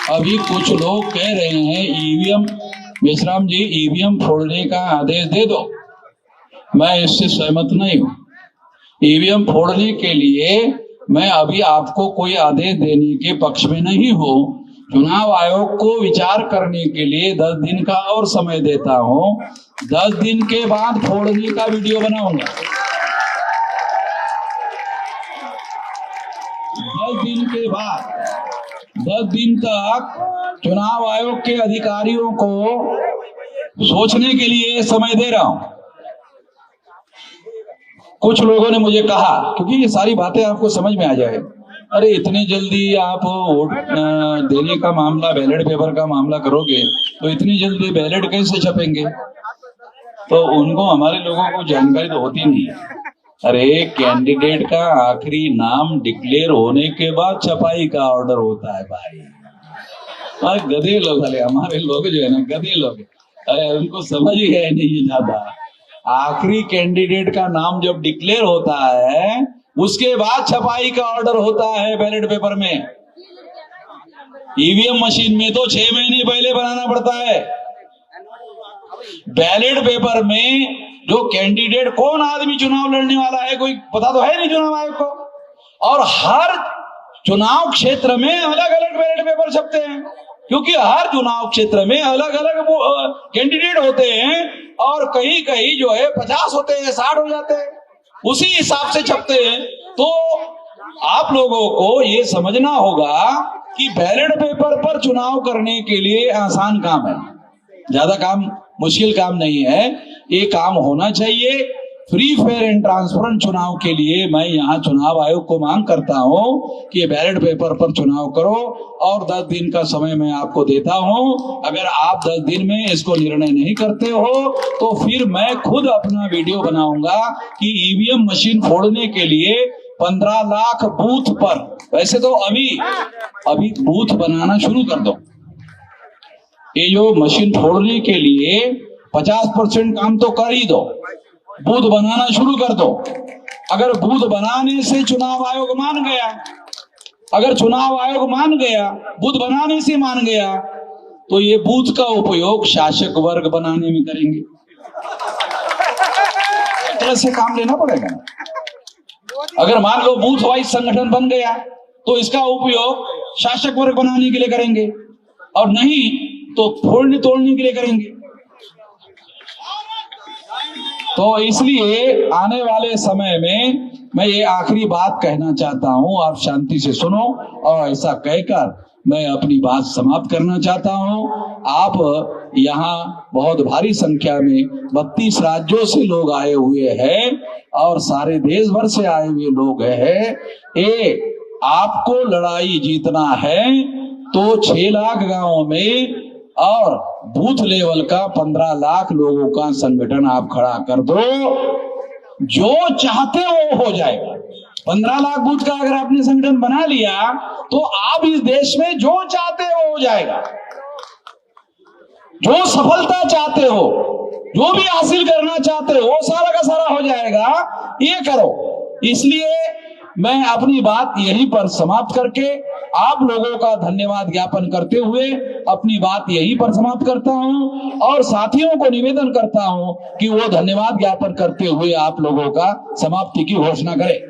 अभी कुछ लोग कह रहे हैं ईवीएम, मेश्राम जी ईवीएम फोड़ने का आदेश दे दो। मैं इससे सहमत नहीं हूं। ईवीएम फोड़ने के लिए मैं अभी आपको कोई आदेश देने के पक्ष में नहीं हूं। चुनाव आयोग को विचार करने के लिए 10 दिन का और समय देता हूं। 10 दिन के बाद फोड़ने का वीडियो बनाऊंगा। 10 दिन के बाद 10 दिन तक चुनाव आयोग के अधिकारियों को सोचने के लिए समय दे रहा हूं। कुछ लोगों ने मुझे कहा, क्योंकि ये सारी बातें आपको समझ में आ जाए, अरे इतनी जल्दी आप वोट देने का मामला, बैलेट पेपर का मामला करोगे तो इतनी जल्दी बैलेट कैसे छपेंगे? तो उनको, हमारे लोगों को जानकारी तो होती नहीं है। अरे कैंडिडेट का आखिरी नाम डिक्लेयर होने के बाद छपाई का ऑर्डर होता है भाई। और गधे लोग, अरे हमारे लोग जो है ना गधे लोग, अरे उनको समझ ही है नहीं ज्यादा। आखिरी कैंडिडेट का नाम जब डिक्लेयर होता है उसके बाद छपाई का ऑर्डर होता है बैलेट पेपर में। ईवीएम मशीन में तो 6 महीने पहले बनाना पड़ता है। बैलेट पेपर में जो कैंडिडेट, कौन आदमी चुनाव लड़ने वाला है कोई पता तो है नहीं चुनाव आयोग को, और हर चुनाव क्षेत्र में अलग अलग बैलेट पेपर छपते हैं, क्योंकि हर चुनाव क्षेत्र में अलग अलग कैंडिडेट होते हैं और कहीं कहीं जो है 50 होते हैं, 60 हो जाते हैं, उसी हिसाब से छपते हैं। तो आप लोगों को ये समझना होगा कि बैलेट पेपर पर चुनाव करने के लिए आसान काम है, ज्यादा काम, मुश्किल काम नहीं है। ये काम होना चाहिए। फ्री फेयर एंड ट्रांसपेरेंट चुनाव के लिए मैं यहाँ चुनाव आयोग को मांग करता हूँ कि बैलेट पेपर पर चुनाव करो, और 10 दिन का समय मैं आपको देता हूँ। अगर आप 10 दिन में इसको निर्णय नहीं करते हो तो फिर मैं खुद अपना वीडियो बनाऊंगा कि ईवीएम मशीन फोड़ने के लिए 15 लाख बूथ पर, वैसे तो अभी बूथ बनाना शुरू कर दो। ये जो मशीन फोड़ने के लिए 50% काम तो कर ही दो, बूथ बनाना शुरू कर दो। अगर बूथ बनाने से चुनाव आयोग मान गया, अगर चुनाव आयोग मान गया, बूथ बनाने से मान गया, तो ये बूथ का उपयोग शासक वर्ग बनाने में करेंगे। तरह से काम लेना पड़ेगा। अगर मान लो बूथ वाइज संगठन बन गया तो इसका उपयोग शासक वर्ग बनाने के लिए करेंगे, और नहीं तो फोड़ने तोड़ने के लिए करेंगे। तो इसलिए आने वाले समय में मैं ये आखिरी बात कहना चाहता हूं, आप शांति से सुनो, और ऐसा कहकर मैं अपनी बात समाप्त करना चाहता हूं। आप यहाँ बहुत भारी संख्या में 32 राज्यों से लोग आए हुए हैं और सारे देश भर से आए हुए लोग हैं। ये आपको लड़ाई जीतना है तो 6 लाख गांवों में और बूथ लेवल का 15 लाख लोगों का संगठन आप खड़ा कर दो। जो चाहते हो हो जाएगा। 15 लाख बूथ का अगर आपने संगठन बना लिया तो आप इस देश में जो चाहते हो जाएगा। जो सफलता चाहते हो, जो भी हासिल करना चाहते हो, सारा का सारा हो जाएगा। ये करो। इसलिए मैं अपनी बात यहीं पर समाप्त करके आप लोगों का धन्यवाद ज्ञापन करते हुए अपनी बात यहीं पर समाप्त करता हूं, और साथियों को निवेदन करता हूं कि वो धन्यवाद ज्ञापन करते हुए आप लोगों का समाप्ति की घोषणा करें।